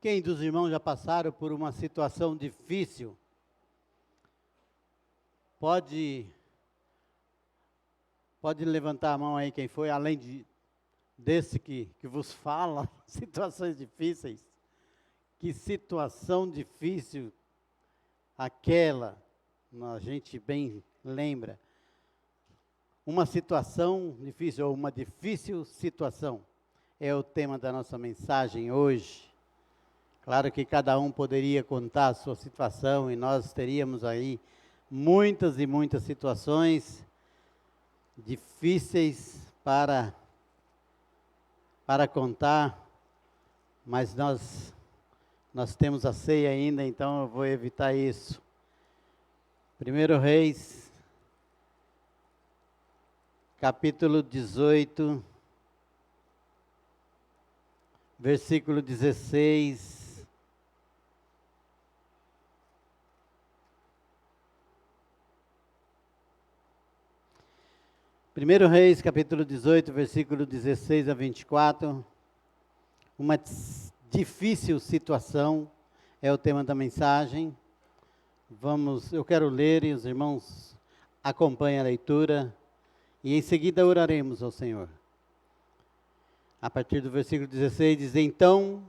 Quem dos irmãos já passaram por uma situação difícil? Pode levantar a mão aí quem foi, além desse que vos fala, situações difíceis. Que situação difícil aquela, a gente bem lembra. Uma situação difícil, ou uma difícil situação, é o tema da nossa mensagem hoje. Claro que cada um poderia contar a sua situação, e nós teríamos aí muitas e muitas situações difíceis para contar, mas nós temos a ceia ainda, então eu vou evitar isso. 1 Reis, capítulo 18, versículo 16. 1 Reis, capítulo 18, versículo 16 a 24. Uma difícil situação é o tema da mensagem. Eu quero ler e os irmãos acompanhem a leitura. E em seguida oraremos ao Senhor. A partir do versículo 16 diz: Então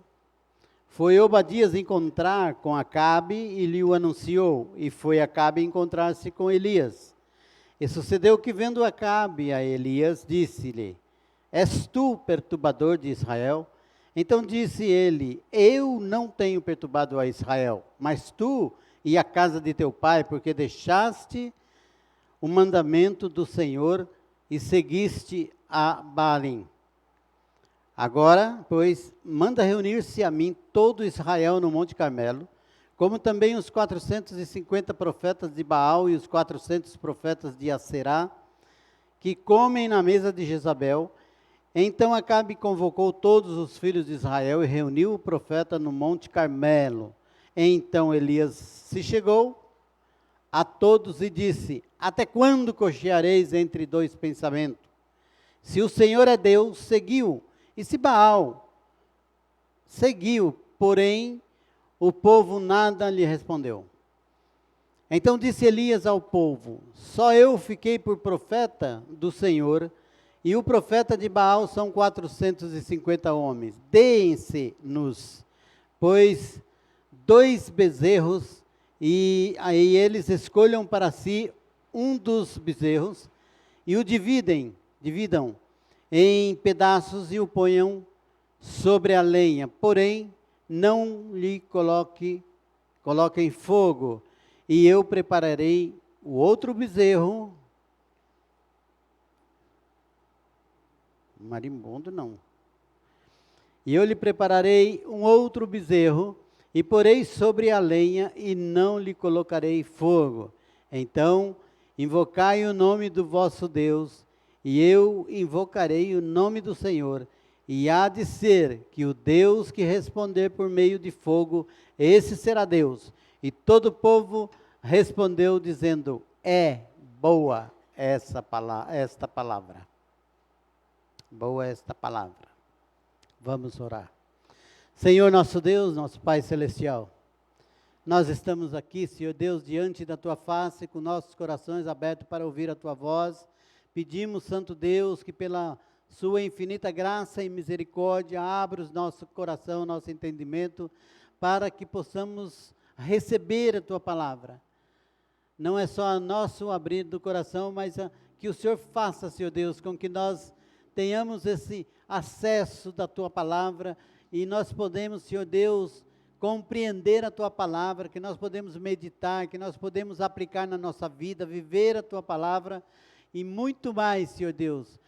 foi Obadias encontrar com Acabe e lhe o anunciou. E foi Acabe encontrar-se com Elias. E sucedeu que, vendo Acabe a Elias, disse-lhe: És tu perturbador de Israel? Então disse ele: Eu não tenho perturbado a Israel, mas tu e a casa de teu pai, porque deixaste o mandamento do Senhor e seguiste a Baalim. Agora, pois, manda reunir-se a mim todo Israel no Monte Carmelo, como também os 450 profetas de Baal e os 400 profetas de Aserá, que comem na mesa de Jezabel. Então Acabe convocou todos os filhos de Israel e reuniu o profeta no Monte Carmelo. Então Elias se chegou a todos e disse: Até quando cocheareis entre dois pensamentos? Se o Senhor é Deus, seguiu, e se Baal, seguiu, porém o povo nada lhe respondeu. Então disse Elias ao povo: Só eu fiquei por profeta do Senhor, e o profeta de Baal são 450 homens. Deem-se-nos, pois, 2 bezerros, e aí eles escolham para si um dos bezerros, e o dividam em pedaços e o ponham sobre a lenha. Porém, não lhe coloquem fogo, e eu prepararei o outro bezerro. Marimbondo não. E eu lhe prepararei um outro bezerro, e porei sobre a lenha, e não lhe colocarei fogo. Então, invocai o nome do vosso Deus, e eu invocarei o nome do Senhor. E há de ser que o Deus que responder por meio de fogo, esse será Deus. E todo o povo respondeu dizendo: É boa esta palavra. Boa esta palavra. Vamos orar. Senhor nosso Deus, nosso Pai Celestial, nós estamos aqui, Senhor Deus, diante da Tua face, com nossos corações abertos para ouvir a Tua voz. Pedimos, Santo Deus, que pela Sua infinita graça e misericórdia, abra o nosso coração, nosso entendimento, para que possamos receber a Tua palavra. Não é só nosso abrir do coração, mas que o Senhor faça, Senhor Deus, com que nós tenhamos esse acesso da Tua palavra, e nós podemos, Senhor Deus, compreender a Tua palavra, que nós podemos meditar, que nós podemos aplicar na nossa vida, viver a Tua palavra, e muito mais, Senhor Deus,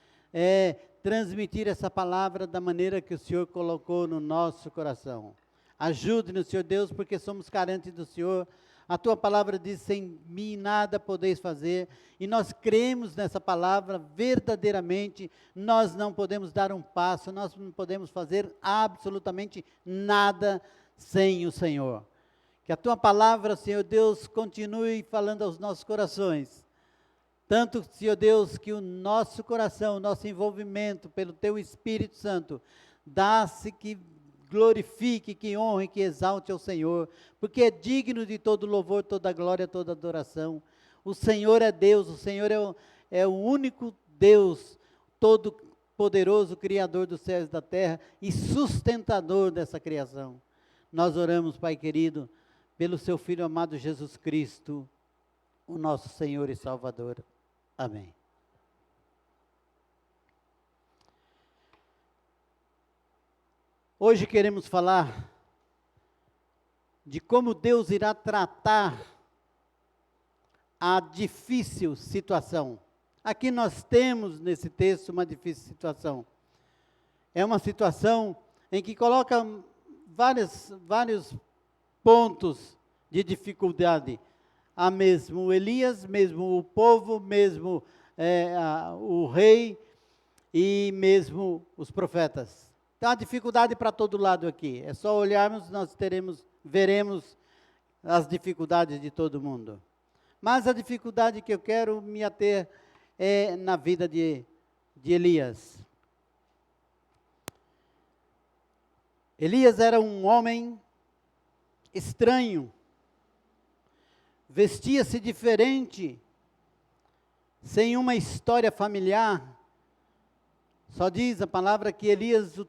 transmitir essa palavra da maneira que o Senhor colocou no nosso coração. Ajude-nos, Senhor Deus, porque somos carentes do Senhor. A Tua palavra diz: sem mim nada podeis fazer, e nós cremos nessa palavra verdadeiramente. Nós não podemos dar um passo, nós não podemos fazer absolutamente nada sem o Senhor. Que a Tua palavra, Senhor Deus, continue falando aos nossos corações. Tanto, Senhor Deus, que o nosso coração, o nosso envolvimento pelo Teu Espírito Santo, dá-se que glorifique, que honre, que exalte ao Senhor, porque é digno de todo louvor, toda glória, toda adoração. O Senhor é Deus, o Senhor é o único Deus, todo poderoso, Criador dos céus e da terra e sustentador dessa criação. Nós oramos, Pai querido, pelo seu Filho amado Jesus Cristo, o nosso Senhor e Salvador. Amém. Hoje queremos falar de como Deus irá tratar a difícil situação. Aqui nós temos nesse texto uma difícil situação. É uma situação em que coloca vários pontos de dificuldade. Há mesmo Elias, mesmo o povo, mesmo o rei e mesmo os profetas. Então há dificuldade para todo lado aqui. É só olharmos, nós veremos as dificuldades de todo mundo. Mas a dificuldade que eu quero me ater é na vida de Elias. Elias era um homem estranho, vestia-se diferente, sem uma história familiar. Só diz a palavra que Elias, o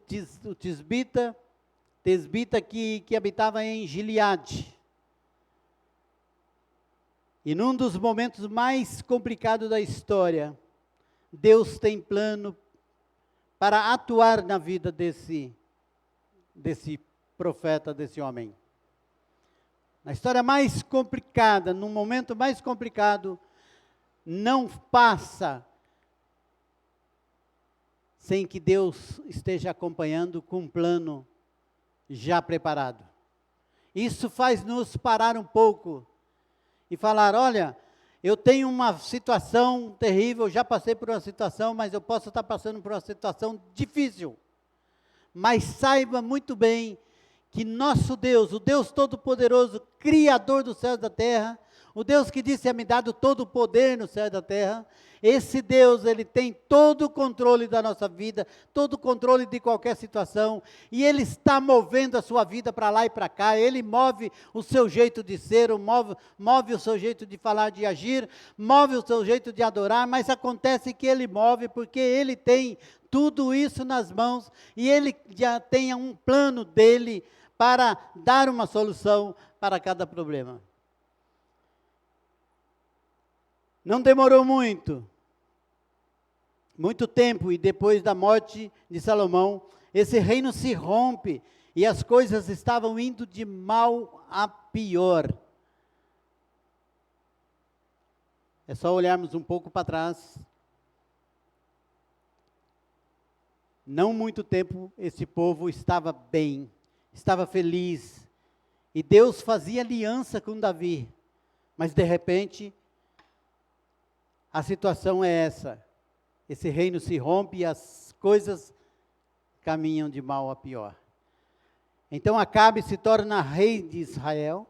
tisbita que habitava em Gileade. E num dos momentos mais complicados da história, Deus tem plano para atuar na vida desse profeta, desse homem. Na história mais complicada, num momento mais complicado, não passa sem que Deus esteja acompanhando com um plano já preparado. Isso faz nos parar um pouco e falar, olha, eu tenho uma situação terrível, já passei por uma situação, mas eu posso estar passando por uma situação difícil. Mas saiba muito bem que nosso Deus, o Deus Todo-Poderoso, Criador do céu e da terra, o Deus que disse a me dado todo o poder no céu e da terra, esse Deus, Ele tem todo o controle da nossa vida, todo o controle de qualquer situação, e Ele está movendo a sua vida para lá e para cá, Ele move o seu jeito de ser, move o seu jeito de falar, de agir, move o seu jeito de adorar, mas acontece que Ele move porque Ele tem tudo isso nas mãos, e Ele já tem um plano dEle para dar uma solução para cada problema. Não demorou muito tempo, e depois da morte de Salomão, esse reino se rompe, e as coisas estavam indo de mal a pior. É só olharmos um pouco para trás. Não muito tempo, esse povo estava bem, estava feliz, e Deus fazia aliança com Davi, mas de repente, a situação é essa, esse reino se rompe e as coisas caminham de mal a pior. Então Acabe se torna rei de Israel,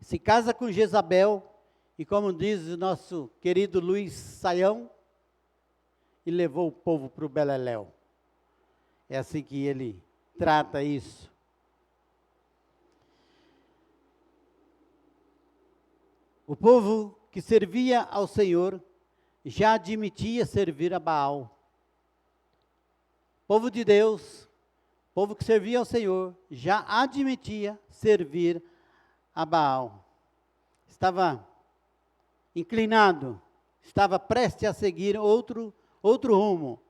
se casa com Jezabel, e como diz o nosso querido Luiz Saião, e levou o povo para o beleléu. É assim que ele trata isso. O povo que servia ao Senhor já admitia servir a Baal. Povo de Deus, povo que servia ao Senhor, já admitia servir a Baal. Estava inclinado, estava prestes a seguir outro rumo,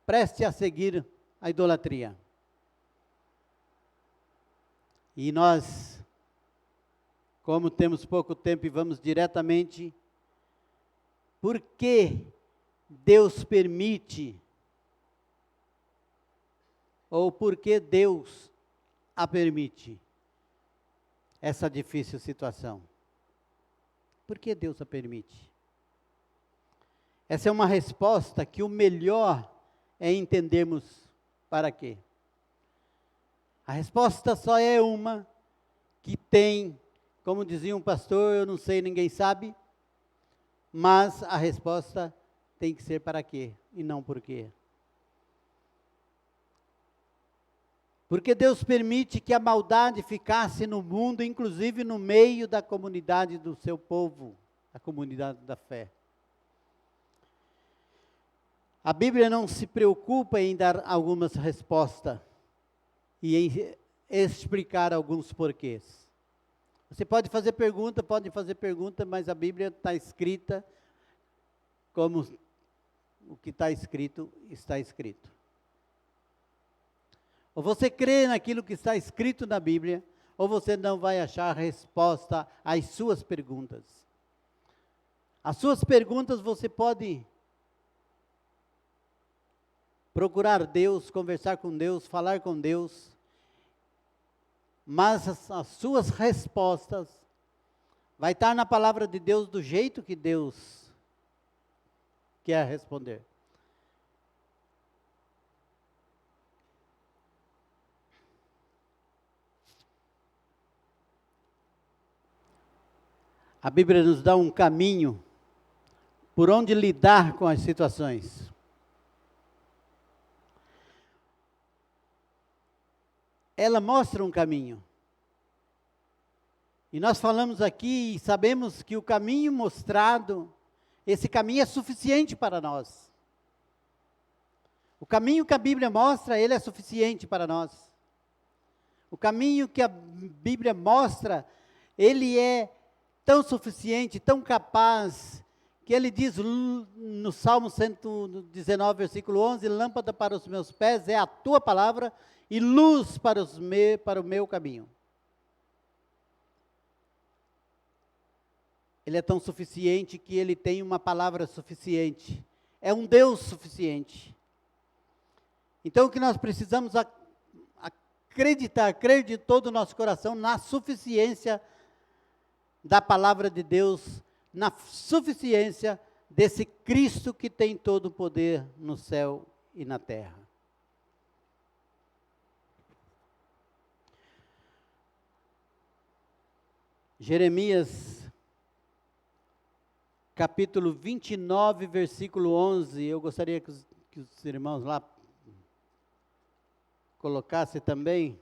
prestes a seguir a idolatria. E nós, como temos pouco tempo e vamos diretamente, por que Deus permite, ou por que Deus a permite, essa difícil situação? Por que Deus a permite? Essa é uma resposta que o melhor é entendermos para quê. A resposta só é uma, que tem, como dizia um pastor, eu não sei, ninguém sabe, mas a resposta tem que ser para quê e não por quê. Porque Deus permite que a maldade ficasse no mundo, inclusive no meio da comunidade do seu povo, a comunidade da fé. A Bíblia não se preocupa em dar algumas respostas e em explicar alguns porquês. Você pode fazer pergunta, mas a Bíblia está escrita como o que está escrito, está escrito. Ou você crê naquilo que está escrito na Bíblia, ou você não vai achar resposta às suas perguntas. As suas perguntas você pode procurar Deus, conversar com Deus, falar com Deus, mas as suas respostas vai estar na palavra de Deus do jeito que Deus quer responder. A Bíblia nos dá um caminho por onde lidar com as situações. Ela mostra um caminho. E nós falamos aqui e sabemos que o caminho mostrado, esse caminho é suficiente para nós. O caminho que a Bíblia mostra, ele é suficiente para nós. O caminho que a Bíblia mostra, ele é tão suficiente, tão capaz, que ele diz no Salmo 119, versículo 11, lâmpada para os meus pés é a tua palavra e luz para o meu caminho. Ele é tão suficiente que ele tem uma palavra suficiente. É um Deus suficiente. Então o que nós precisamos acreditar, crer de todo o nosso coração na suficiência da palavra de Deus, na suficiência desse Cristo que tem todo o poder no céu e na terra. Jeremias, capítulo 29, versículo 11, eu gostaria que os irmãos lá colocassem também.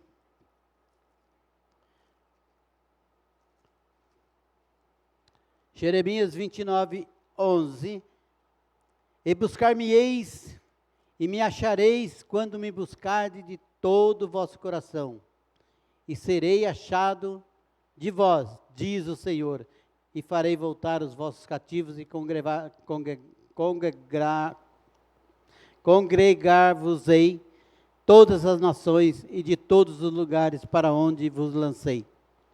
Jeremias 29, 11. E buscar-me-eis e me achareis quando me buscardes de todo o vosso coração, e serei achado de vós, diz o Senhor, e farei voltar os vossos cativos e congregar-vos-ei todas as nações e de todos os lugares para onde vos lancei,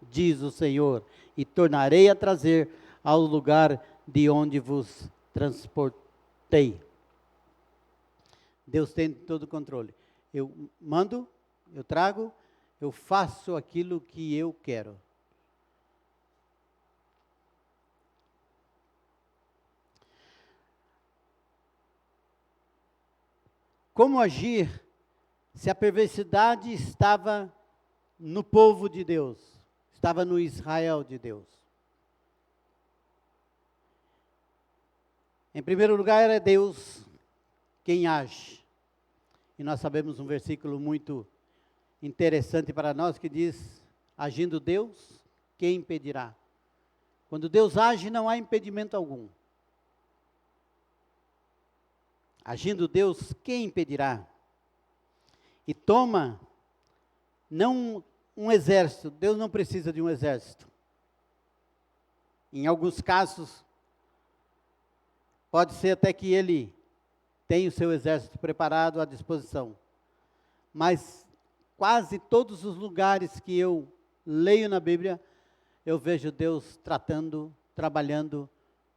diz o Senhor, e tornarei a trazer ao lugar de onde vos transportei. Deus tem todo o controle. Eu mando, eu trago, eu faço aquilo que eu quero. Como agir se a perversidade estava no povo de Deus, estava no Israel de Deus? Em primeiro lugar, é Deus quem age. E nós sabemos um versículo muito interessante para nós que diz: agindo Deus, quem impedirá? Quando Deus age, não há impedimento algum. Agindo Deus, quem impedirá? E toma, não um exército, Deus não precisa de um exército. Em alguns casos, pode ser até que ele tenha o seu exército preparado à disposição. Mas quase todos os lugares que eu leio na Bíblia, eu vejo Deus trabalhando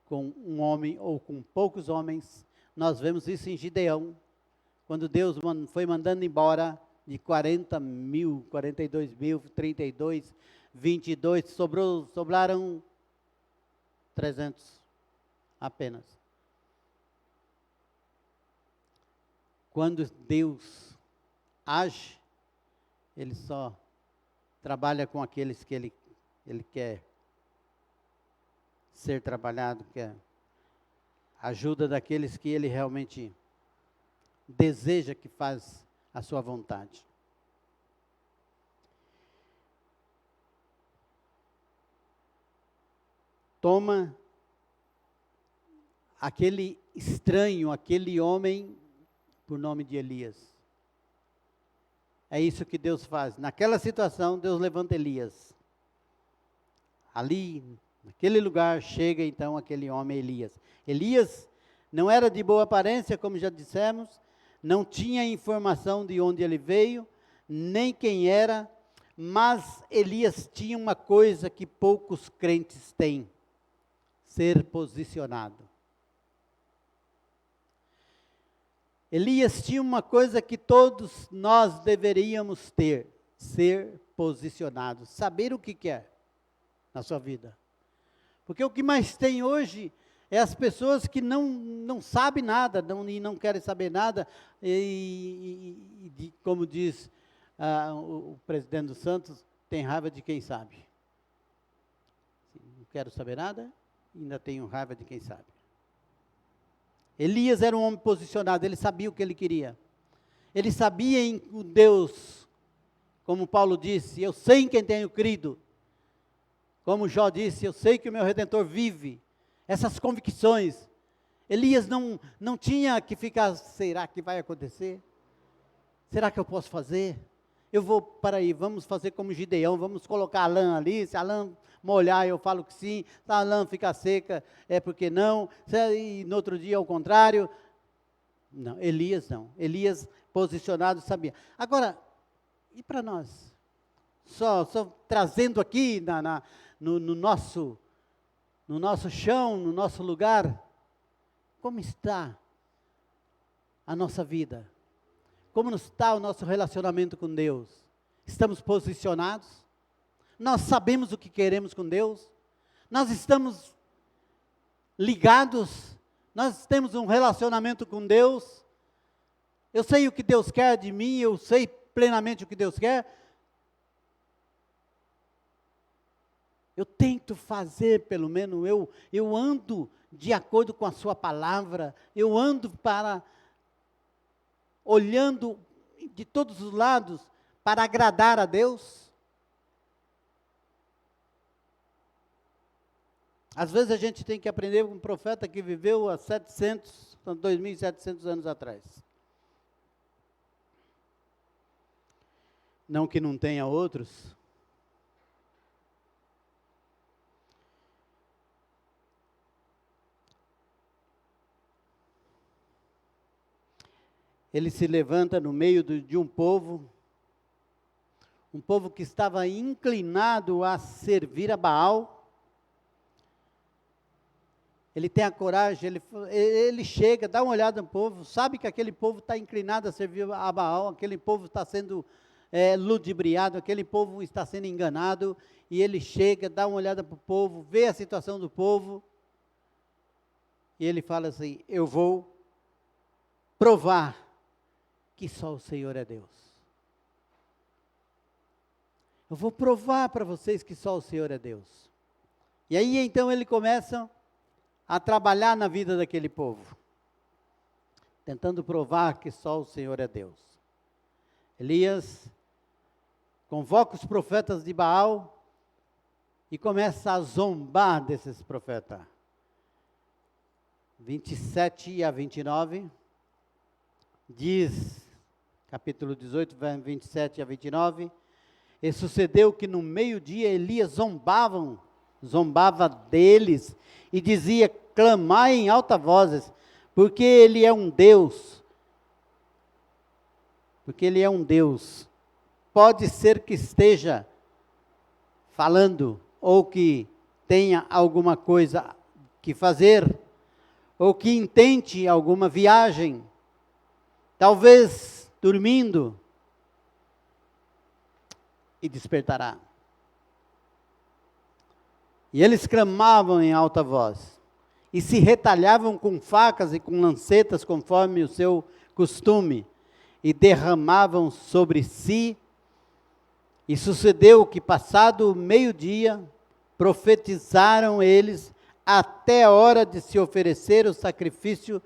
com um homem ou com poucos homens. Nós vemos isso em Gideão, quando Deus foi mandando embora de 40 mil, 42 mil, 32, 22, sobraram 300 apenas. Quando Deus age, Ele só trabalha com aqueles que Ele quer ser trabalhado, quer ajuda daqueles que Ele realmente deseja que faz a sua vontade. toma aquele estranho, aquele homem, por nome de Elias. É isso que Deus faz. Naquela situação, Deus levanta Elias. Ali, naquele lugar, chega então aquele homem Elias. Elias não era de boa aparência, como já dissemos, não tinha informação de onde ele veio, nem quem era, mas Elias tinha uma coisa que poucos crentes têm: ser posicionado. Elias tinha uma coisa que todos nós deveríamos ter: ser posicionado, saber o que quer na sua vida. Porque o que mais tem hoje é as pessoas que não sabem nada, e não querem saber nada, como diz o presidente dos Santos, tem raiva de quem sabe. Não quero saber nada, ainda tenho raiva de quem sabe. Elias era um homem posicionado, ele sabia o que ele queria. Ele sabia em Deus, como Paulo disse: eu sei em quem tenho crido. Como Jó disse: eu sei que o meu Redentor vive. Essas convicções. Elias não tinha que ficar: será que vai acontecer? Será que eu posso fazer? Eu vou, para aí, vamos fazer como Gideão, vamos colocar a lã ali, se a lã molhar eu falo que sim, se a lã ficar seca é porque não, e no outro dia ao contrário. Não, Elias não. Elias posicionado sabia. Agora, e para nós? Só trazendo aqui no nosso chão, no nosso lugar, como está a nossa vida? Como está o nosso relacionamento com Deus? Estamos posicionados? Nós sabemos o que queremos com Deus? Nós estamos ligados? Nós temos um relacionamento com Deus? Eu sei o que Deus quer de mim, eu sei plenamente o que Deus quer. Eu tento fazer, pelo menos, eu ando de acordo com a sua palavra, eu ando olhando de todos os lados para agradar a Deus. Às vezes a gente tem que aprender com um profeta que viveu há 2.700 anos atrás. Não que não tenha outros. Ele se levanta no meio de um povo que estava inclinado a servir a Baal. Ele tem a coragem, ele chega, dá uma olhada no povo, sabe que aquele povo está inclinado a servir a Baal, aquele povo está sendo ludibriado, aquele povo está sendo enganado, e ele chega, dá uma olhada para o povo, vê a situação do povo, e ele fala assim: eu vou provar que só o Senhor é Deus. Eu vou provar para vocês que só o Senhor é Deus. E aí então ele começa a trabalhar na vida daquele povo, tentando provar que só o Senhor é Deus. Elias convoca os profetas de Baal e começa a zombar desses profetas. 27 a 29, diz, capítulo 18, 27 a 29, e sucedeu que no meio-dia Elias zombava deles, e dizia: clamai em alta vozes, porque ele é um Deus. Porque ele é um Deus. Pode ser que esteja falando, ou que tenha alguma coisa que fazer, ou que intente alguma viagem, talvez dormindo, e despertará. E eles clamavam em alta voz, e se retalhavam com facas e com lancetas, conforme o seu costume, e derramavam sobre si. E sucedeu que, passado o meio-dia, profetizaram eles até a hora de se oferecer o sacrifício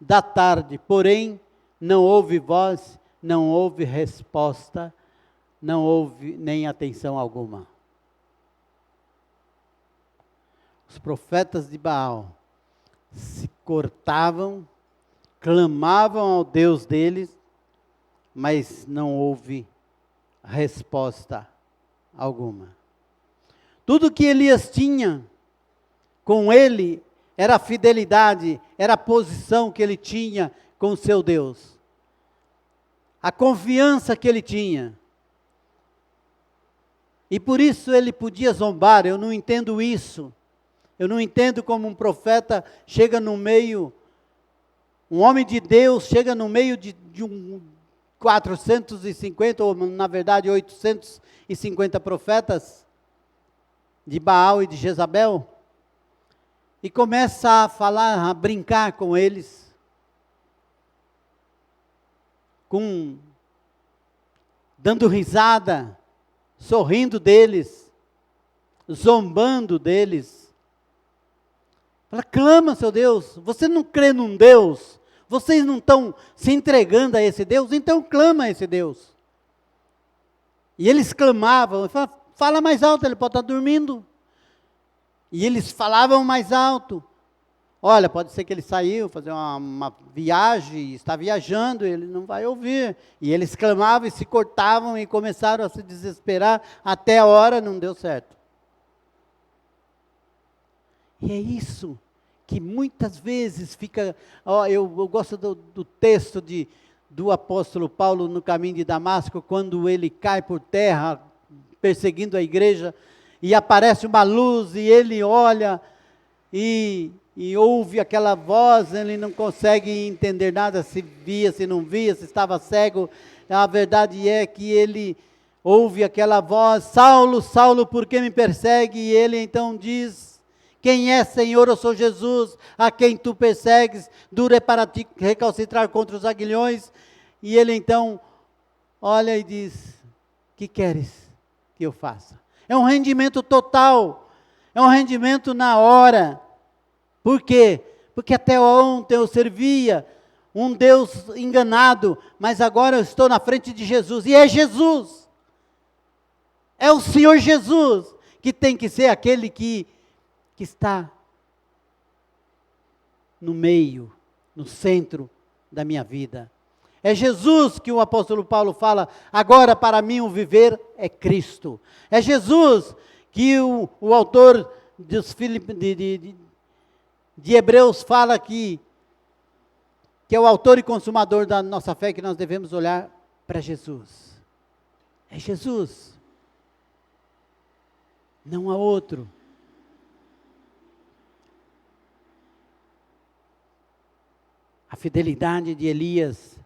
da tarde. Porém, não houve voz, não houve resposta, não houve nem atenção alguma. O Os profetas de Baal se cortavam, clamavam ao Deus deles, mas não houve resposta alguma. Tudo que Elias tinha com ele era a fidelidade, era a posição que ele tinha com o seu Deus. A confiança que ele tinha. E por isso ele podia zombar. Eu não entendo isso. Eu não entendo como um profeta chega no meio, um homem de Deus chega no meio de um 450, ou na verdade 850 profetas de Baal e de Jezabel, e começa a falar, a brincar com eles, dando risada, sorrindo deles, zombando deles. Fala, clama, seu Deus, você não crê num Deus? Vocês não estão se entregando a esse Deus? Então clama a esse Deus. E eles clamavam, fala mais alto, ele pode estar dormindo. E eles falavam mais alto. Olha, pode ser que ele saiu, fazer uma viagem, está viajando, ele não vai ouvir. E eles clamavam e se cortavam e começaram a se desesperar, até a hora não deu certo. E é isso que muitas vezes fica, eu gosto do texto do apóstolo Paulo no caminho de Damasco, quando ele cai por terra, perseguindo a igreja, e aparece uma luz, e ele olha, e ouve aquela voz, ele não consegue entender nada, se via, se não via, se estava cego. A verdade é que ele ouve aquela voz, Saulo, Saulo, por que me persegue? E ele então diz, quem é, Senhor? Eu sou Jesus, a quem tu persegues, duro é para ti recalcitrar contra os aguilhões. E ele então olha e diz, que queres que eu faça? É um rendimento total, é um rendimento na hora. Por quê? Porque até ontem eu servia um Deus enganado, mas agora eu estou na frente de Jesus, e é Jesus, é o Senhor Jesus, que tem que ser aquele que está no meio, no centro da minha vida. É Jesus que o apóstolo Paulo fala, agora para mim o viver é Cristo. É Jesus que o autor de Hebreus fala que é o autor e consumador da nossa fé, que nós devemos olhar para Jesus. É Jesus. Não há outro. A fidelidade de Elias,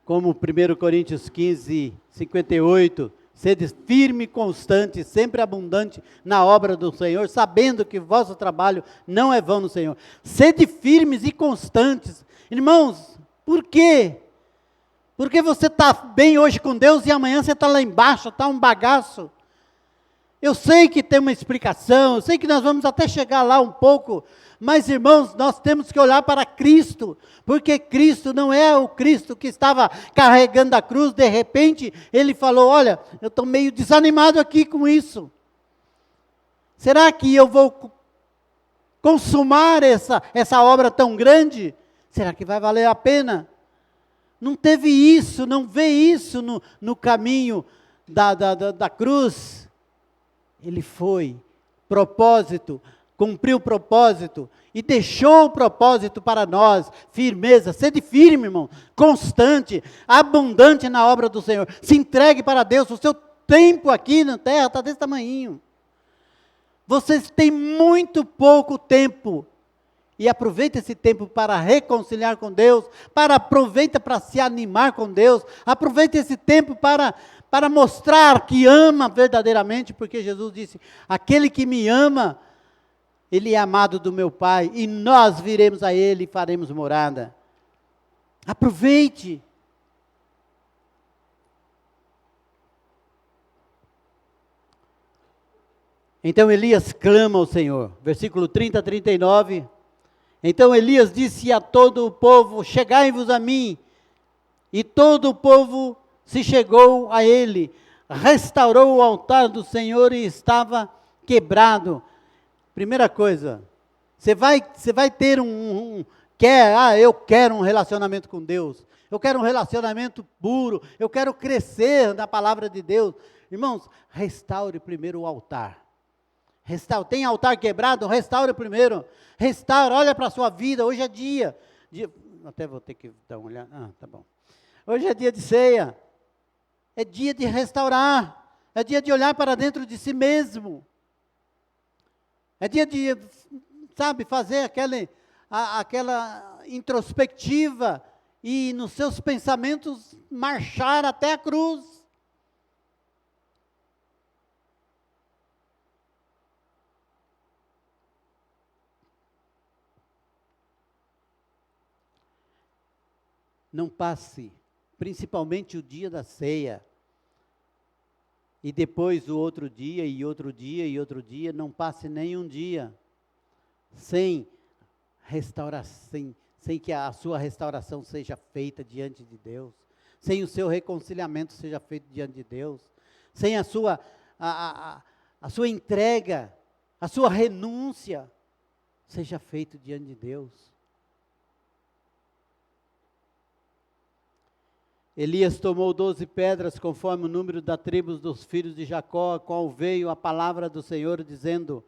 como 1 Coríntios 15, 58, sede firme e constante, sempre abundante na obra do Senhor, sabendo que o vosso trabalho não é vão no Senhor. Sede firmes e constantes. Irmãos, por quê? Porque você está bem hoje com Deus e amanhã você está lá embaixo, está um bagaço. Eu sei que tem uma explicação, eu sei que nós vamos até chegar lá um pouco, mas irmãos, nós temos que olhar para Cristo, porque Cristo não é o Cristo que estava carregando a cruz, de repente ele falou, olha, eu estou meio desanimado aqui com isso. Será que eu vou consumar essa obra tão grande? Será que vai valer a pena? Não teve isso, não vê isso no caminho da cruz. Ele foi, propósito, cumpriu o propósito e deixou o propósito para nós, firmeza, sede firme, irmão, constante, abundante na obra do Senhor, se entregue para Deus, o seu tempo aqui na terra está desse tamanhinho, vocês têm muito pouco tempo, e aproveita esse tempo para reconciliar com Deus, aproveita para se animar com Deus, aproveita esse tempo para mostrar que ama verdadeiramente, porque Jesus disse, aquele que me ama, ele é amado do meu Pai, e nós viremos a Ele e faremos morada. Aproveite. Então Elias clama ao Senhor, versículo 30 a 39, então Elias disse a todo o povo, chegai-vos a mim, e todo o povo se chegou a ele, restaurou o altar do Senhor e estava quebrado, Primeira coisa, você vai ter eu quero um relacionamento com Deus, eu quero um relacionamento puro, eu quero crescer na palavra de Deus. Irmãos, restaure primeiro o altar. Tem altar quebrado? Restaure primeiro. Restaure, olha para a sua vida, hoje é dia, até vou ter que dar uma olhada, tá bom. Hoje é dia de ceia, é dia de restaurar, é dia de olhar para dentro de si mesmo. É dia de, fazer aquela introspectiva e nos seus pensamentos marchar até a cruz. Não passe, principalmente o dia da ceia, e depois o outro dia, e outro dia, e outro dia, não passe nenhum dia sem restauração, sem que a sua restauração seja feita diante de Deus, sem o seu reconciliamento seja feito diante de Deus, sem a sua entrega, a sua renúncia seja feito diante de Deus. Elias tomou 12 pedras, conforme o número da tribos dos filhos de Jacó, a qual veio a palavra do Senhor, dizendo: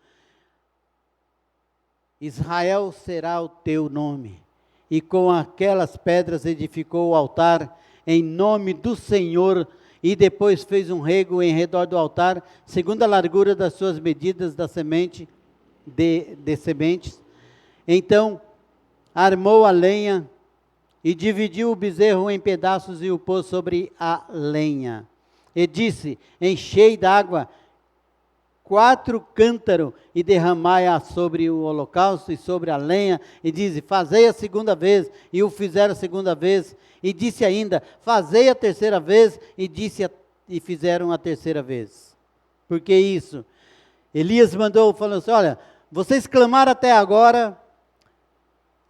Israel será o teu nome. E com aquelas pedras edificou o altar em nome do Senhor, e depois fez um rego em redor do altar, segundo a largura das suas medidas da semente, de sementes. Então, armou a lenha, e dividiu o bezerro em pedaços e o pôs sobre a lenha. E disse: enchei d'água 4 cântaros e derramai-a sobre o holocausto e sobre a lenha. E disse: fazei a segunda vez. E o fizeram a segunda vez. E disse ainda: fazei a terceira vez. E fizeram a terceira vez. Por que isso? Elias mandou, falando assim: olha, vocês clamaram até agora,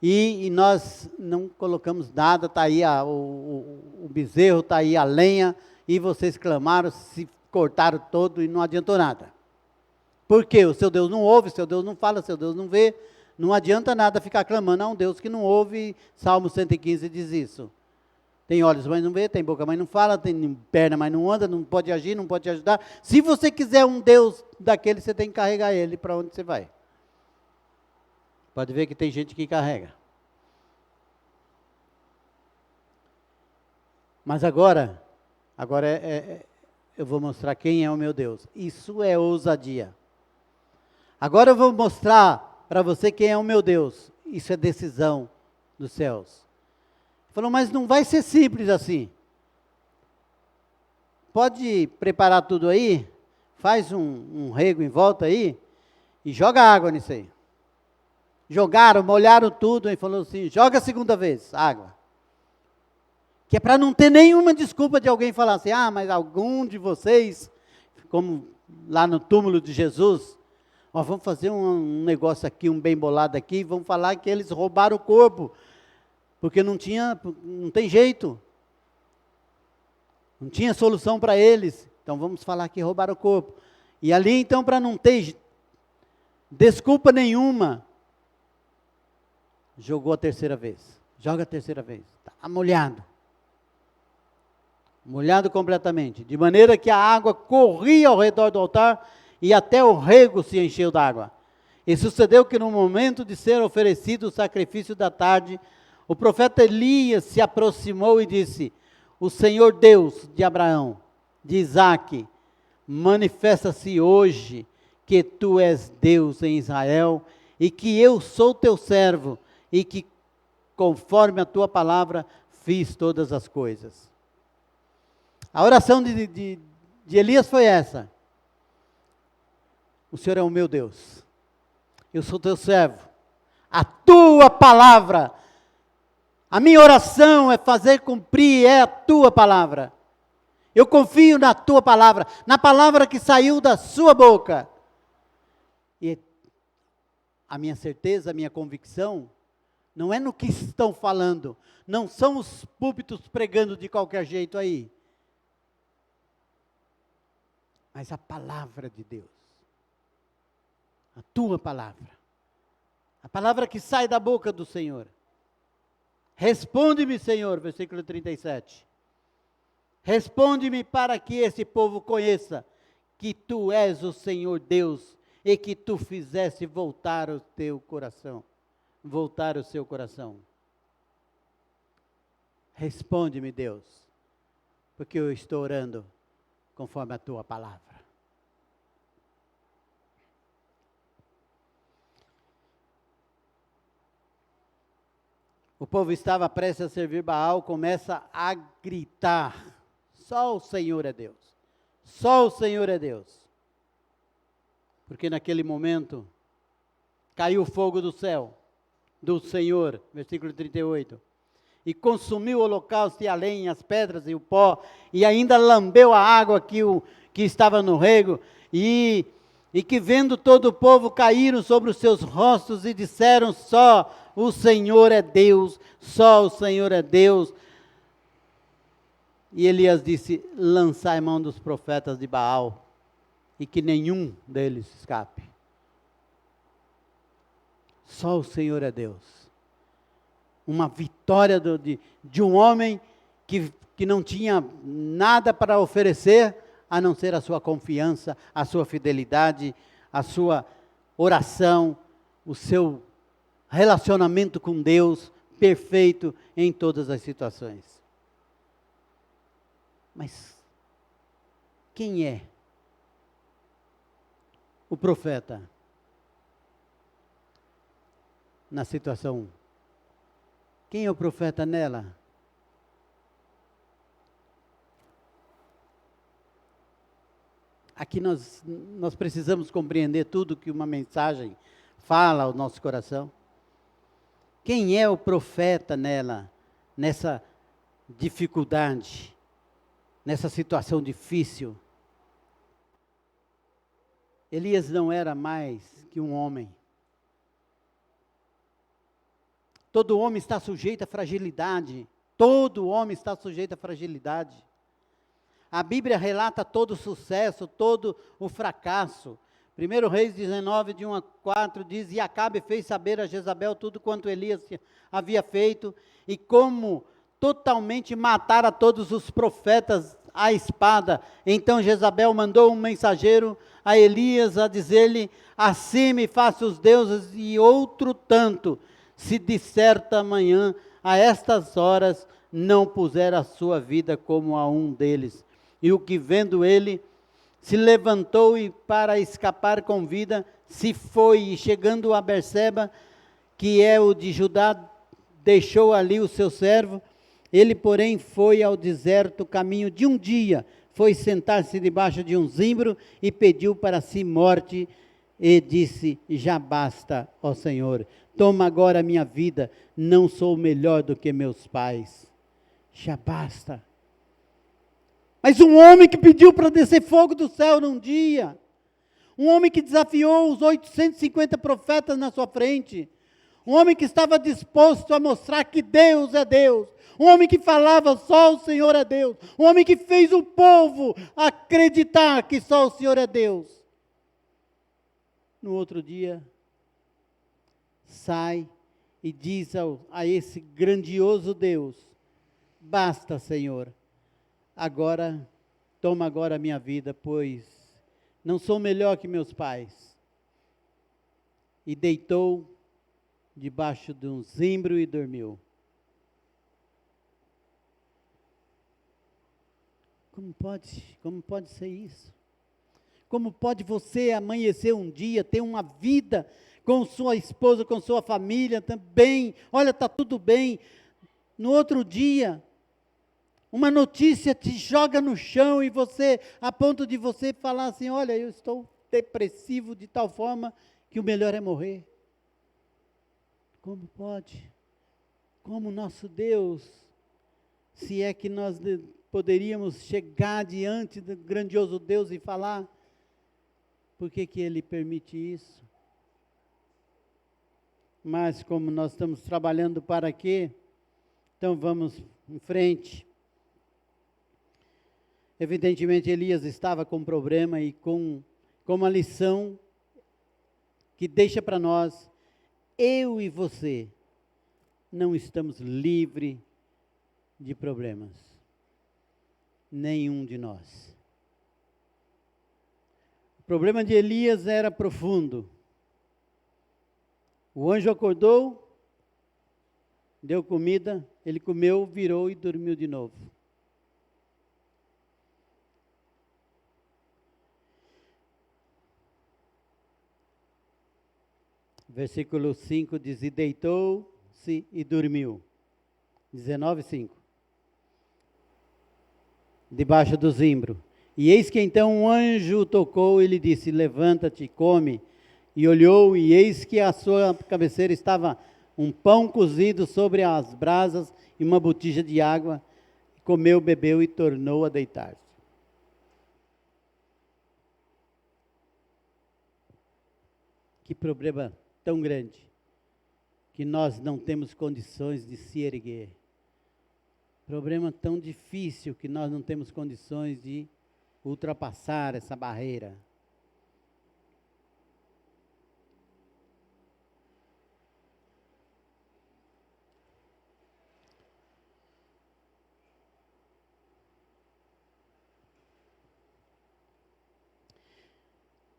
e nós não colocamos nada, está aí o bezerro, está aí a lenha, e vocês clamaram, se cortaram todo e não adiantou nada. Por quê? O seu Deus não ouve, seu Deus não fala, seu Deus não vê, não adianta nada ficar clamando a um Deus que não ouve. Salmo 115 diz isso. Tem olhos, mas não vê, tem boca, mas não fala, tem perna, mas não anda, não pode agir, não pode te ajudar. Se você quiser um Deus daquele, você tem que carregar ele para onde você vai. Pode ver que tem gente que carrega. Mas agora eu vou mostrar quem é o meu Deus. Isso é ousadia. Agora eu vou mostrar para você quem é o meu Deus. Isso é decisão dos céus. Ele falou: mas não vai ser simples assim. Pode preparar tudo aí, faz um rego em volta aí, e joga água nisso aí. Jogaram, molharam tudo, e falou assim: joga a segunda vez, água. Que é para não ter nenhuma desculpa de alguém falar assim: mas algum de vocês, como lá no túmulo de Jesus, vamos fazer um negócio aqui, um bem bolado aqui, vamos falar que eles roubaram o corpo, porque não tem jeito, não tinha solução para eles, então vamos falar que roubaram o corpo. E ali então, para não ter desculpa nenhuma, jogou a terceira vez, joga a terceira vez, está molhado. Molhado completamente, de maneira que a água corria ao redor do altar e até o rego se encheu d'água. E sucedeu que no momento de ser oferecido o sacrifício da tarde, o profeta Elias se aproximou e disse: o Senhor Deus de Abraão, de Isaque, manifesta-se hoje que tu és Deus em Israel e que eu sou teu servo e que conforme a tua palavra fiz todas as coisas. A oração de Elias foi essa: o Senhor é o meu Deus, eu sou teu servo, a tua palavra, a minha oração é fazer cumprir, é a tua palavra, eu confio na tua palavra, na palavra que saiu da sua boca. E a minha certeza, a minha convicção, não é no que estão falando, não são os púlpitos pregando de qualquer jeito aí, mas a palavra de Deus. A tua palavra. A palavra que sai da boca do Senhor. Responde-me, Senhor, versículo 37. Responde-me para que esse povo conheça que tu és o Senhor Deus e que tu fizeste voltar o teu coração, voltar o seu coração. Responde-me, Deus, porque eu estou orando conforme a tua palavra. O povo estava prestes a servir Baal, começa a gritar, só o Senhor é Deus, só o Senhor é Deus. Porque naquele momento, caiu o fogo do céu, do Senhor, versículo 38, e consumiu o holocausto e a lenha, as pedras e o pó, e ainda lambeu a água que estava no rego, e que vendo todo o povo caíram sobre os seus rostos e disseram, só o Senhor é Deus, só o Senhor é Deus. E Elias disse, lançai mão dos profetas de Baal, e que nenhum deles escape. Só o Senhor é Deus. Uma vitória de um homem que não tinha nada para oferecer, a não ser a sua confiança, a sua fidelidade, a sua oração, o seu relacionamento com Deus perfeito em todas as situações. Mas quem é o profeta na situação? Quem é o profeta nela? Aqui nós precisamos compreender tudo que uma mensagem fala ao nosso coração. Quem é o profeta nela, nessa dificuldade, nessa situação difícil? Elias não era mais que um homem. Todo homem está sujeito à fragilidade. Todo homem está sujeito à fragilidade. A Bíblia relata todo o sucesso, todo o fracasso. 1 Reis 19, de 1 a 4, diz, e Acabe fez saber a Jezabel tudo quanto Elias havia feito, e como totalmente matara todos os profetas à espada. Então Jezabel mandou um mensageiro a Elias a dizer-lhe, assim me faça os deuses e outro tanto, se de certa manhã, a estas horas, não puser a sua vida como a um deles. E o que vendo ele, se levantou e para escapar com vida, se foi, e chegando a Berseba, que é o de Judá, deixou ali o seu servo. Ele, porém, foi ao deserto, caminho de um dia, foi sentar-se debaixo de um zimbro e pediu para si morte, e disse, já basta, ó Senhor, toma agora a minha vida, não sou melhor do que meus pais. Já basta. Mas um homem que pediu para descer fogo do céu num dia, um homem que desafiou os 850 profetas na sua frente, um homem que estava disposto a mostrar que Deus é Deus, um homem que falava só o Senhor é Deus, um homem que fez o povo acreditar que só o Senhor é Deus. No outro dia, sai e diz a esse grandioso Deus, basta, Senhor, agora, toma agora a minha vida, pois não sou melhor que meus pais. E deitou debaixo de um zimbro e dormiu. Como pode ser isso? Como pode você amanhecer um dia, ter uma vida com sua esposa, com sua família também, olha, está tudo bem. No outro dia, uma notícia te joga no chão e você, a ponto de você falar assim, olha, eu estou depressivo de tal forma que o melhor é morrer. Como pode? Como nosso Deus, se é que nós poderíamos chegar diante do grandioso Deus e falar, por que Ele permite isso? Mas como nós estamos trabalhando para quê? Então vamos em frente. Evidentemente Elias estava com problema e com uma lição que deixa para nós, eu e você não estamos livres de problemas. Nenhum de nós. O problema de Elias era profundo. O anjo acordou, deu comida, ele comeu, virou e dormiu de novo. Versículo 5 diz, e deitou-se e dormiu. 19:5. Debaixo do zimbro. E eis que então um anjo tocou e lhe disse, levanta-te, come. E olhou, e eis que à sua cabeceira estava um pão cozido sobre as brasas e uma botija de água. Comeu, bebeu e tornou a deitar-se. Que problema tão grande, que nós não temos condições de se erguer. Problema tão difícil que nós não temos condições de ultrapassar essa barreira.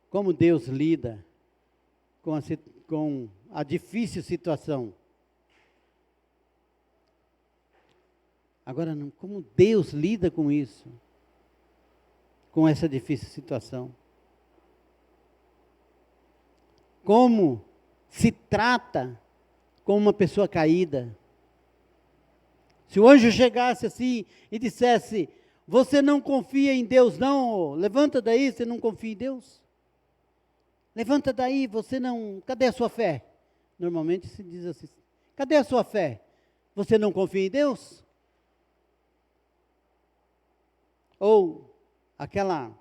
Como Deus lida com a difícil situação. Agora, como Deus lida com isso? Com essa difícil situação? Como se trata com uma pessoa caída? Se o anjo chegasse assim e dissesse, você não confia em Deus não? Levanta daí, você não confia em Deus? Levanta daí, você não... Cadê a sua fé? Normalmente se diz assim, cadê a sua fé? Você não confia em Deus? Ou aquela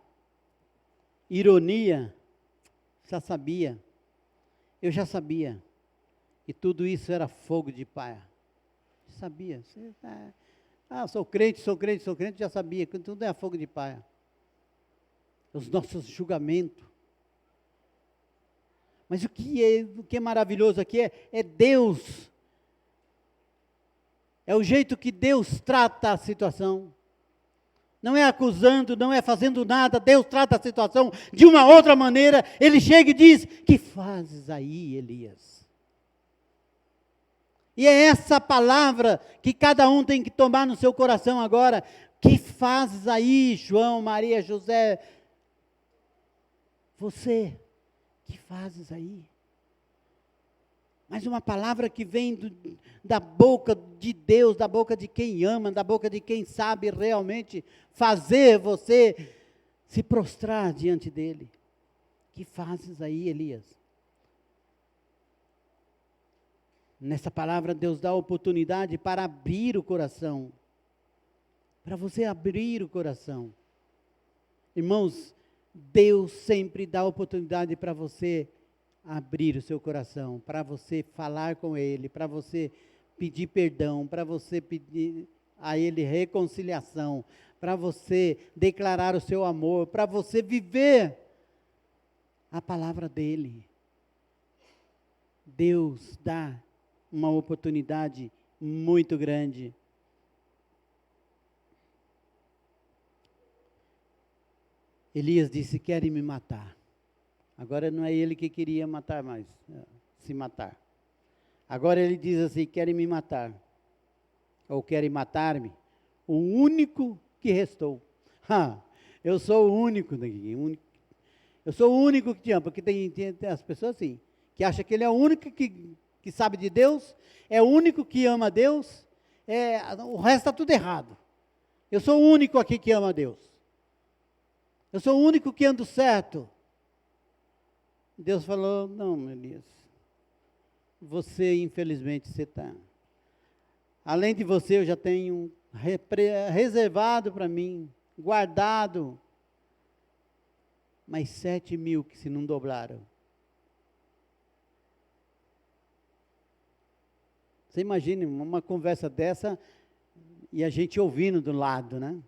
ironia, já sabia, eu já sabia, e tudo isso era fogo de palha. Sabia, sou crente, já sabia, que tudo é fogo de palha. Os nossos julgamentos. Mas o que é maravilhoso aqui é Deus. É o jeito que Deus trata a situação. Não é acusando, não é fazendo nada. Deus trata a situação de uma outra maneira. Ele chega e diz, que fazes aí, Elias? E é essa palavra que cada um tem que tomar no seu coração agora. Que fazes aí, João, Maria, José? Você, que fazes aí? Mas uma palavra que vem da boca de Deus, da boca de quem ama, da boca de quem sabe realmente fazer você se prostrar diante dele. Que fazes aí, Elias? Nessa palavra Deus dá a oportunidade para abrir o coração. Para você abrir o coração. Irmãos, Deus sempre dá a oportunidade para você abrir o seu coração, para você falar com Ele, para você pedir perdão, para você pedir a Ele reconciliação, para você declarar o seu amor, para você viver a palavra dEle. Deus dá uma oportunidade muito grande. Elias disse, querem me matar. Agora não é ele que queria matar mais, se matar. Agora ele diz assim, querem me matar. Ou querem matar-me. O único que restou. Eu sou o único daqui. Eu sou o único que te ama. Porque tem as pessoas assim, que acham que ele é o único que sabe de Deus, é o único que ama a Deus, o resto está tudo errado. Eu sou o único aqui que ama a Deus. Eu sou o único que ando certo. Deus falou, não, Elias, você infelizmente você está. Além de você eu já tenho reservado para mim, guardado, mais 7.000 que se não dobraram. Você imagine uma conversa dessa e a gente ouvindo do lado, né?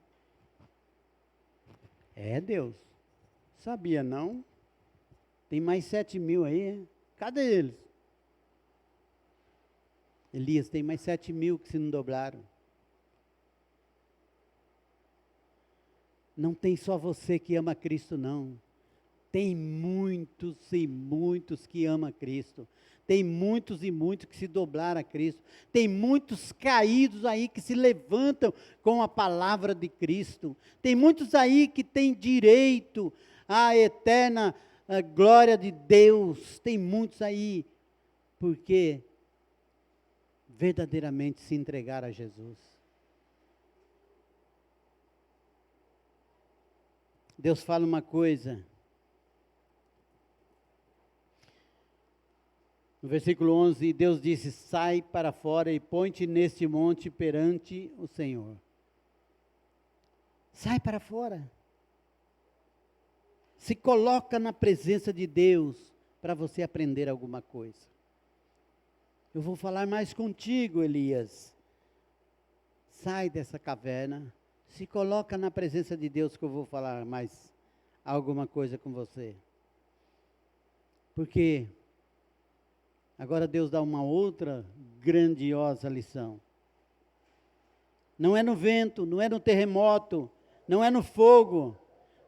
Deus, sabia não? Tem mais 7.000 aí, Cadê eles? Elias, tem mais 7.000 que se não dobraram. Não tem só você que ama Cristo, não. Tem muitos e muitos que amam Cristo. Tem muitos e muitos que se dobraram a Cristo. Tem muitos caídos aí que se levantam com a palavra de Cristo. Tem muitos aí que têm direito à eterna glória de Deus. Tem muitos aí porque verdadeiramente se entregaram a Jesus. Deus fala uma coisa. No versículo 11, Deus disse: sai para fora e põe-te neste monte perante o Senhor. Sai para fora. Se coloca na presença de Deus para você aprender alguma coisa. Eu vou falar mais contigo, Elias. Sai dessa caverna. Se coloca na presença de Deus que eu vou falar mais alguma coisa com você. Porque agora Deus dá uma outra grandiosa lição. Não é no vento, não é no terremoto, não é no fogo,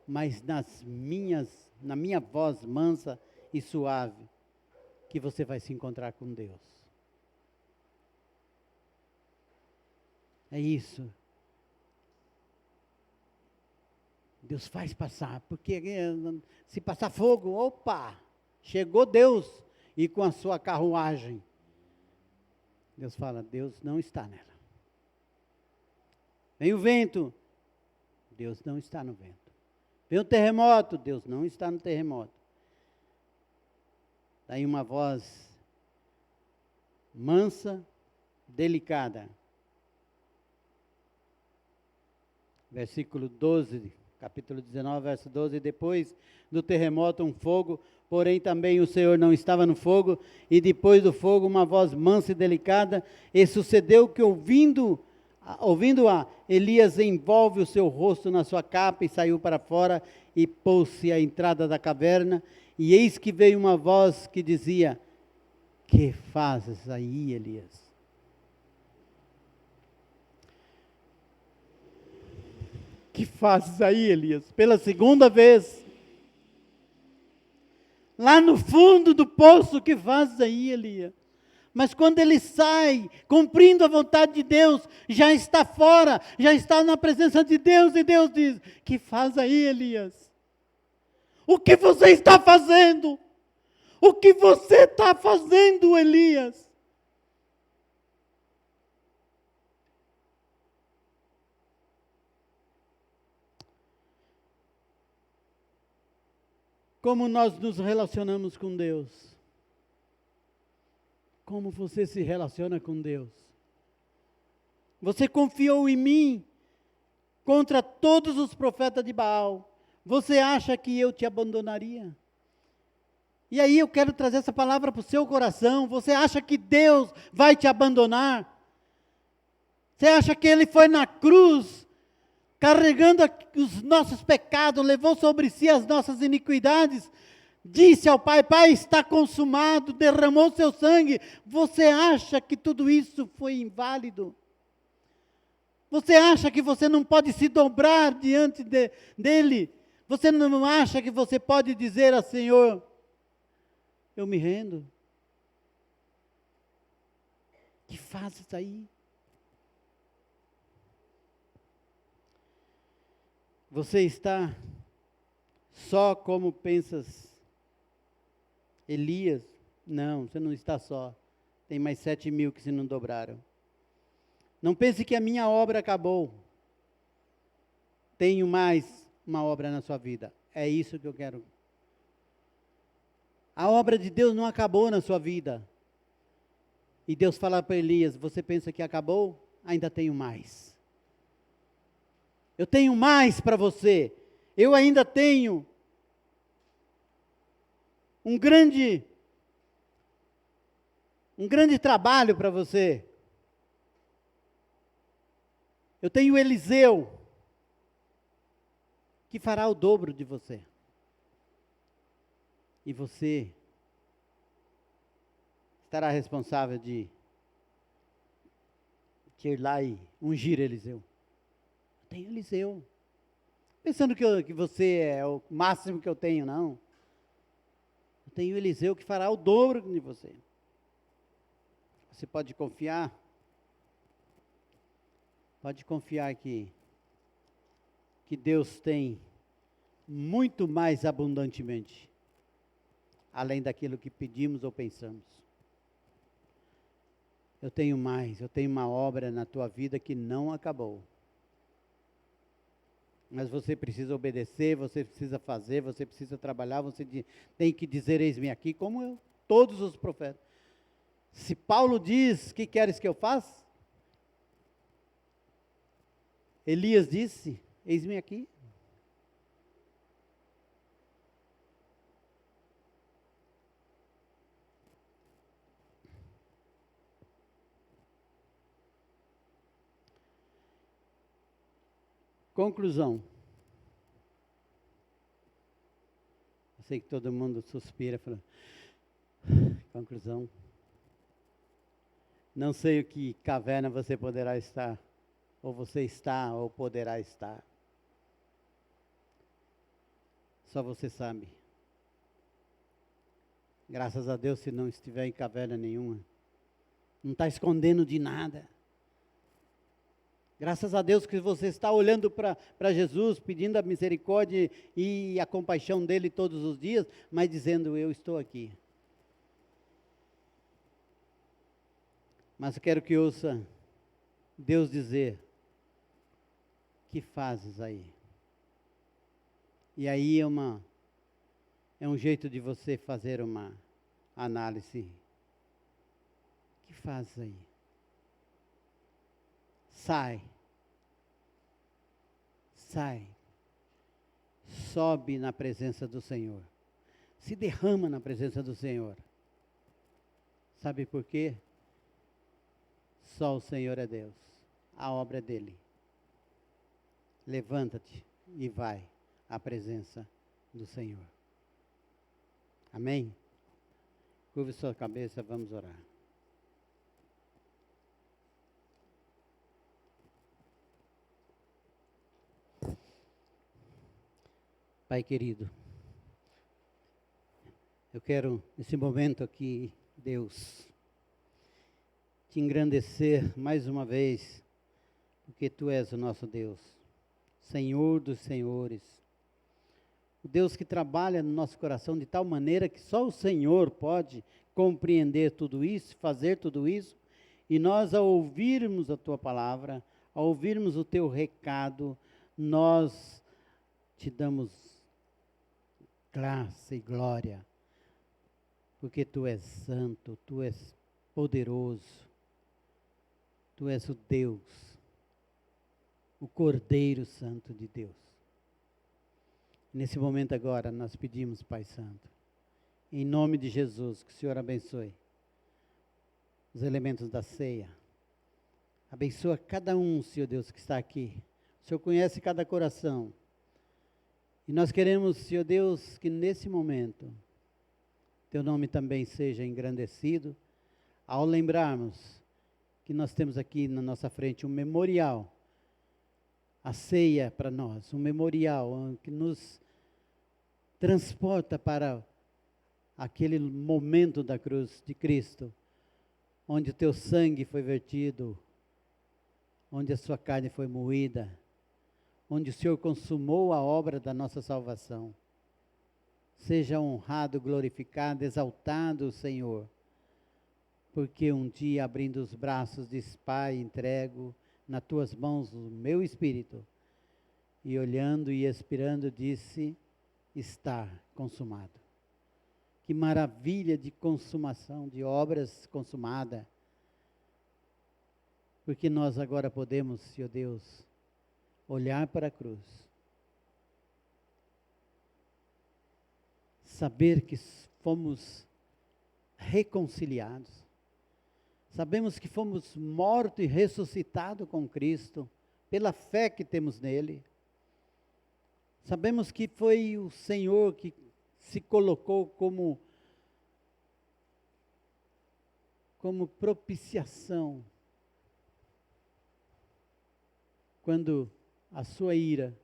mas na minha voz mansa e suave, que você vai se encontrar com Deus. É isso. Deus faz passar, porque se passar fogo, opa, chegou Deus, e com a sua carruagem. Deus fala, Deus não está nela. Vem o vento, Deus não está no vento. Vem o terremoto, Deus não está no terremoto. Daí uma voz mansa, delicada. Versículo 12, capítulo 19, verso 12, depois do terremoto um fogo, porém também o Senhor não estava no fogo, e depois do fogo uma voz mansa e delicada, e sucedeu que ouvindo-a, Elias envolve o seu rosto na sua capa e saiu para fora e pôs-se à entrada da caverna, e eis que veio uma voz que dizia, que fazes aí, Elias? Que fazes aí, Elias? Pela segunda vez. Lá no fundo do poço, que fazes aí, Elias? Mas quando ele sai, cumprindo a vontade de Deus, já está fora, já está na presença de Deus, e Deus diz, que faz aí, Elias? O que você está fazendo? O que você está fazendo, Elias? Como nós nos relacionamos com Deus? Como você se relaciona com Deus? Você confiou em mim contra todos os profetas de Baal. Você acha que eu te abandonaria? E aí eu quero trazer essa palavra para o seu coração. Você acha que Deus vai te abandonar? Você acha que Ele foi na cruz, carregando os nossos pecados, levou sobre si as nossas iniquidades, disse ao Pai, Pai, está consumado, derramou seu sangue. Você acha que tudo isso foi inválido? Você acha que você não pode se dobrar diante dele? Você não acha que você pode dizer ao Senhor, eu me rendo? Que fazes aí? Você está só como pensas, Elias? Não, você não está só. Tem mais 7.000 que se não dobraram. Não pense que a minha obra acabou. Tenho mais uma obra na sua vida. É isso que eu quero. A obra de Deus não acabou na sua vida. E Deus fala para Elias, você pensa que acabou? Ainda tenho mais. Eu tenho mais para você. Eu ainda tenho um grande trabalho para você. Eu tenho Eliseu, que fará o dobro de você. E você estará responsável de ir lá e ungir Eliseu? Eu tenho Eliseu. Pensando que você é o máximo que eu tenho, não. Eu tenho Eliseu que fará o dobro de você. Você pode confiar. Pode confiar que Deus tem muito mais abundantemente, além daquilo que pedimos ou pensamos. Eu tenho mais, eu tenho uma obra na tua vida que não acabou. Mas você precisa obedecer, você precisa fazer, você precisa trabalhar, você tem que dizer, eis-me aqui, como todos os profetas. Se Paulo diz, que queres que eu faça? Elias disse, eis-me aqui. Conclusão. Eu sei que todo mundo suspira, falando, conclusão. Não sei o que caverna você poderá estar, ou você está, ou poderá estar. Só você sabe. Graças a Deus, se não estiver em caverna nenhuma. Não está escondendo de nada. Graças a Deus que você está olhando para Jesus, pedindo a misericórdia e a compaixão dele todos os dias, mas dizendo, eu estou aqui. Mas eu quero que ouça Deus dizer, que fazes aí? E aí é um jeito de você fazer uma análise. Que fazes aí? Sai, sobe na presença do Senhor, se derrama na presença do Senhor. Sabe por quê? Só o Senhor é Deus, a obra é dele. Levanta-te e vai à presença do Senhor. Amém? Curve sua cabeça, vamos orar. Pai querido, eu quero, nesse momento aqui, Deus, te engrandecer mais uma vez, porque Tu és o nosso Deus, Senhor dos senhores, o Deus que trabalha no nosso coração de tal maneira que só o Senhor pode compreender tudo isso, fazer tudo isso, e nós ao ouvirmos a Tua palavra, ao ouvirmos o Teu recado, nós te damos graça e glória, porque Tu és santo, Tu és poderoso, Tu és o Deus, o Cordeiro Santo de Deus. Nesse momento agora nós pedimos, Pai Santo, em nome de Jesus, que o Senhor abençoe os elementos da ceia, abençoa cada um, Senhor Deus, que está aqui. O Senhor conhece cada coração. E nós queremos, Senhor Deus, que nesse momento, Teu nome também seja engrandecido, ao lembrarmos que nós temos aqui na nossa frente um memorial, a ceia para nós, um memorial que nos transporta para aquele momento da cruz de Cristo, onde o Teu sangue foi vertido, onde a Sua carne foi moída, onde o Senhor consumou a obra da nossa salvação. Seja honrado, glorificado, exaltado o Senhor, porque um dia, abrindo os braços, diz, Pai, entrego nas Tuas mãos o meu espírito, e olhando e expirando, disse, está consumado. Que maravilha de consumação, de obras consumadas, porque nós agora podemos, Senhor Deus, olhar para a cruz, saber que fomos reconciliados, sabemos que fomos mortos e ressuscitados com Cristo, pela fé que temos nele, sabemos que foi o Senhor que se colocou como como propiciação, quando a sua ira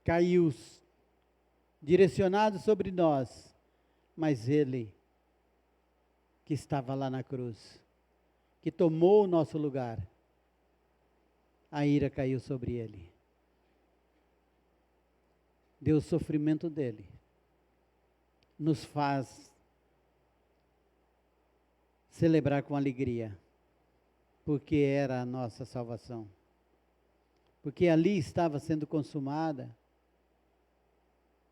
caiu direcionado sobre nós, mas ele que estava lá na cruz, que tomou o nosso lugar, a ira caiu sobre ele. Deu o sofrimento dele, nos faz celebrar com alegria, porque era a nossa salvação. Porque ali estava sendo consumada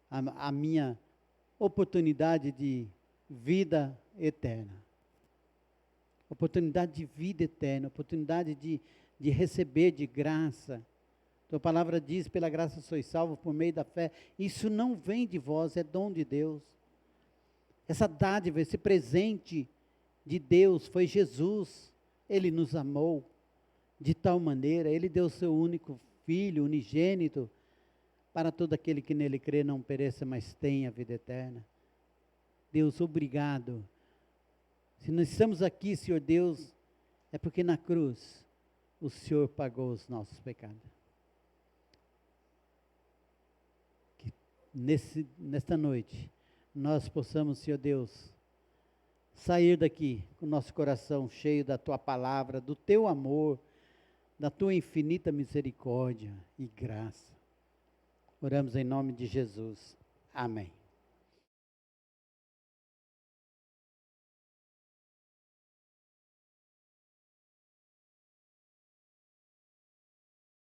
a minha oportunidade de vida eterna. Oportunidade de vida eterna, oportunidade de receber de graça. Tua palavra diz, pela graça sois salvos por meio da fé. Isso não vem de vós, é dom de Deus. Essa dádiva, esse presente de Deus foi Jesus. Ele nos amou de tal maneira, Ele deu o seu único Filho, unigênito, para todo aquele que nele crê não pereça, mas tenha vida eterna. Deus, obrigado. Se nós estamos aqui, Senhor Deus, é porque na cruz o Senhor pagou os nossos pecados. Que nesta noite nós possamos, Senhor Deus, sair daqui com o nosso coração cheio da Tua palavra, do Teu amor, da Tua infinita misericórdia e graça. Oramos em nome de Jesus. Amém.